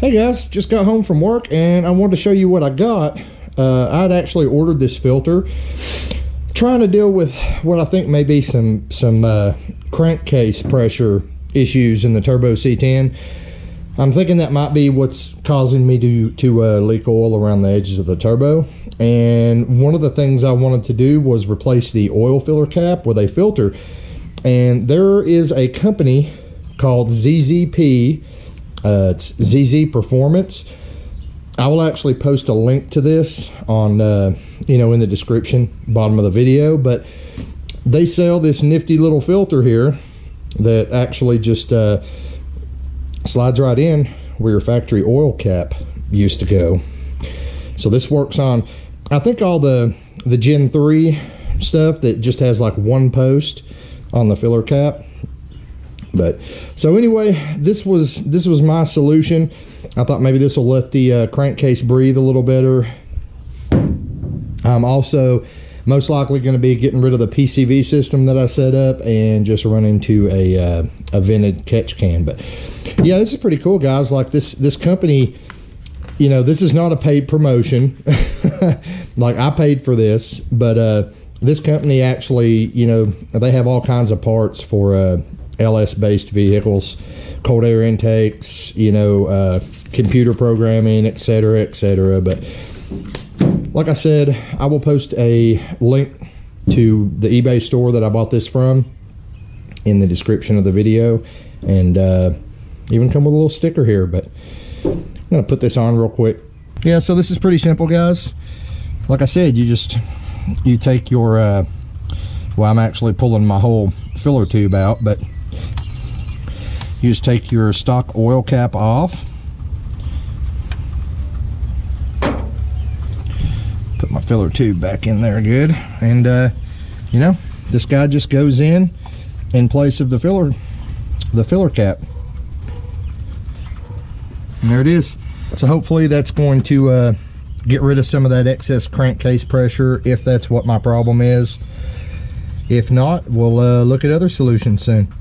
Hey guys, just got home from work and I wanted to show you what I got. I'd actually ordered this filter, trying to deal with what I think may be some crankcase pressure issues in the Turbo C10. I'm thinking that might be what's causing me to leak oil around the edges of the turbo. And one of the things I wanted to do was replace the oil filler cap with a filter. And there is a company called ZZP. It's ZZ Performance. I will actually post a link to this on in the description bottom of the video, but they sell this nifty little filter here that actually just slides right in where your factory oil cap used to go. So this works on, I think, all the Gen 3 stuff that just has like one post on the filler cap. But so anyway, this was my solution. I thought maybe this will let the crankcase breathe a little better. I'm also most likely going to be getting rid of the PCV system that I set up and just running to a vented catch can. But yeah, this is pretty cool, guys. Like this company, this is not a paid promotion. Like, I paid for this, but this company actually, they have all kinds of parts for LS based vehicles, cold air intakes, computer programming, etc. But like I said, I will post a link to the eBay store that I bought this from in the description of the video, and even come with a little sticker here. But I'm gonna put this on real quick. Yeah, so this is pretty simple, guys. Like I said, you take your well, I'm actually pulling my whole filler tube out, but you just take your stock oil cap off, put my filler tube back in there good, and this guy just goes in place of the filler cap, and there it is. So hopefully that's going to get rid of some of that excess crankcase pressure, if that's what my problem is. If not, we'll look at other solutions soon.